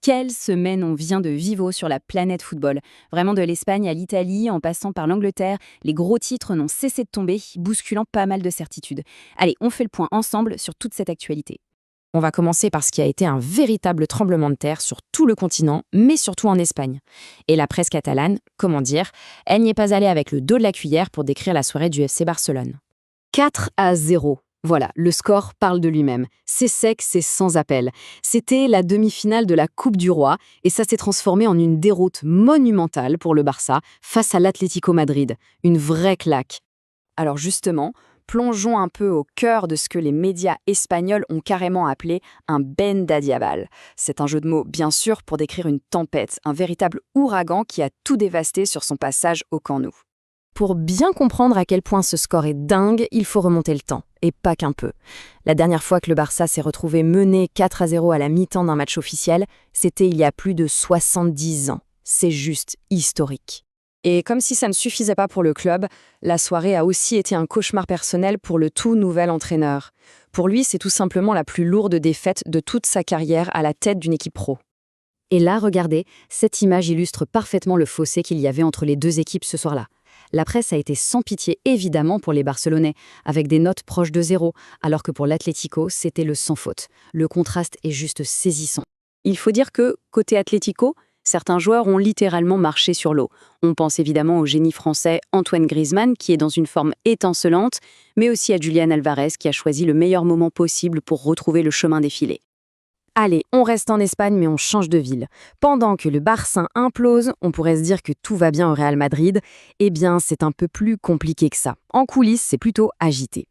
Quelle semaine on vient de vivre sur la planète football. Vraiment de l'Espagne à l'Italie, en passant par l'Angleterre, les gros titres n'ont cessé de tomber, bousculant pas mal de certitudes. Allez, on fait le point ensemble sur toute cette actualité. On va commencer par ce qui a été un véritable tremblement de terre sur tout le continent, mais surtout en Espagne. Et la presse catalane, comment dire, elle n'y est pas allée avec le dos de la cuillère pour décrire la soirée du FC Barcelone. 4-0. Voilà, le score parle de lui-même. C'est sec, c'est sans appel. C'était la demi-finale de la Coupe du Roi et ça s'est transformé en une déroute monumentale pour le Barça face à l'Atlético Madrid. Une vraie claque. Alors justement, plongeons un peu au cœur de ce que les médias espagnols ont carrément appelé un vendaval. C'est un jeu de mots, bien sûr, pour décrire une tempête, un véritable ouragan qui a tout dévasté sur son passage au Camp Nou. Pour bien comprendre à quel point ce score est dingue, il faut remonter le temps, et pas qu'un peu. La dernière fois que le Barça s'est retrouvé mené 4-0 à la mi-temps d'un match officiel, c'était il y a plus de 70 ans. C'est juste historique. Et comme si ça ne suffisait pas pour le club, la soirée a aussi été un cauchemar personnel pour le tout nouvel entraîneur. Pour lui, c'est tout simplement la plus lourde défaite de toute sa carrière à la tête d'une équipe pro. Et là, regardez, cette image illustre parfaitement le fossé qu'il y avait entre les deux équipes ce soir-là. La presse a été sans pitié évidemment pour les Barcelonais, avec des notes proches de 0, alors que pour l'Atlético, c'était le sans faute. Le contraste est juste saisissant. Il faut dire que, côté Atlético, certains joueurs ont littéralement marché sur l'eau. On pense évidemment au génie français Antoine Griezmann, qui est dans une forme étincelante, mais aussi à Julián Álvarez, qui a choisi le meilleur moment possible pour retrouver le chemin des filets. Allez, on reste en Espagne, mais on change de ville. Pendant que le Barça implose, on pourrait se dire que tout va bien au Real Madrid. Eh bien, c'est un peu plus compliqué que ça. En coulisses, c'est plutôt agité.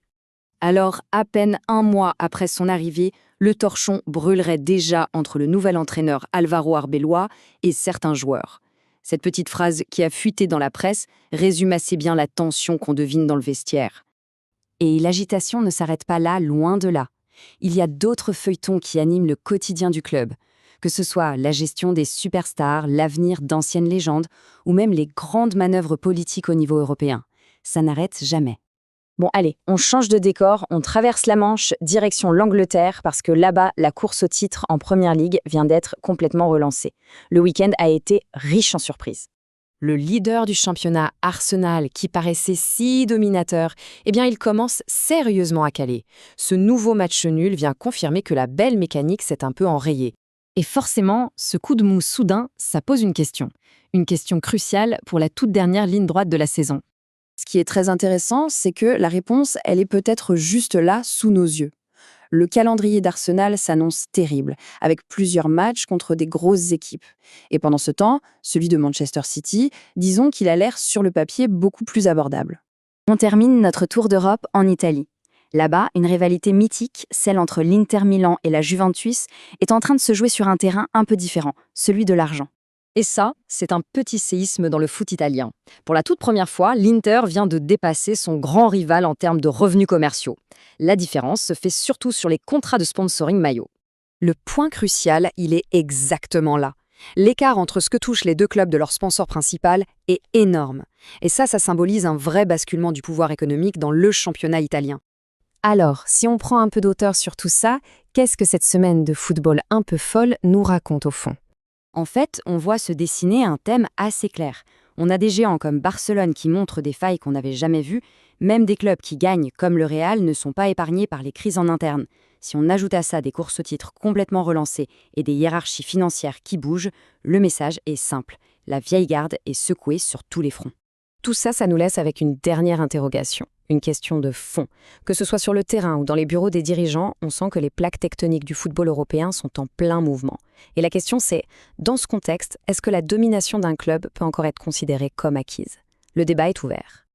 Alors, à peine un mois après son arrivée, le torchon brûlerait déjà entre le nouvel entraîneur Álvaro Arbeloa et certains joueurs. Cette petite phrase qui a fuité dans la presse résume assez bien la tension qu'on devine dans le vestiaire. Et l'agitation ne s'arrête pas là, loin de là. Il y a d'autres feuilletons qui animent le quotidien du club, que ce soit la gestion des superstars, l'avenir d'anciennes légendes ou même les grandes manœuvres politiques au niveau européen. Ça n'arrête jamais. Bon, allez, on change de décor, on traverse la Manche, direction l'Angleterre, parce que là-bas, la course au titre en Premier League vient d'être complètement relancée. Le week-end a été riche en surprises. Le leader du championnat, Arsenal, qui paraissait si dominateur, eh bien il commence sérieusement à caler. Ce nouveau match nul vient confirmer que la belle mécanique s'est un peu enrayée. Et forcément, ce coup de mou soudain, ça pose une question. Une question cruciale pour la toute dernière ligne droite de la saison. Ce qui est très intéressant, c'est que la réponse, elle est peut-être juste là, sous nos yeux. Le calendrier d'Arsenal s'annonce terrible, avec plusieurs matchs contre des grosses équipes. Et pendant ce temps, celui de Manchester City, disons qu'il a l'air sur le papier beaucoup plus abordable. On termine notre tour d'Europe en Italie. Là-bas, une rivalité mythique, celle entre l'Inter Milan et la Juventus, est en train de se jouer sur un terrain un peu différent, celui de l'argent. Et ça, c'est un petit séisme dans le foot italien. Pour la toute première fois, l'Inter vient de dépasser son grand rival en termes de revenus commerciaux. La différence se fait surtout sur les contrats de sponsoring maillot. Le point crucial, il est exactement là. L'écart entre ce que touchent les deux clubs de leur sponsor principal est énorme. Et ça symbolise un vrai basculement du pouvoir économique dans le championnat italien. Alors, si on prend un peu d'auteur sur tout ça, qu'est-ce que cette semaine de football un peu folle nous raconte au fond ? En fait, on voit se dessiner un thème assez clair. On a des géants comme Barcelone qui montrent des failles qu'on n'avait jamais vues. Même des clubs qui gagnent, comme le Real, ne sont pas épargnés par les crises en interne. Si on ajoute à ça des courses au titre complètement relancées et des hiérarchies financières qui bougent, le message est simple. La vieille garde est secouée sur tous les fronts. Tout ça, ça nous laisse avec une dernière interrogation. Une question de fond. Que ce soit sur le terrain ou dans les bureaux des dirigeants, on sent que les plaques tectoniques du football européen sont en plein mouvement. Et la question c'est, dans ce contexte, est-ce que la domination d'un club peut encore être considérée comme acquise ? Le débat est ouvert.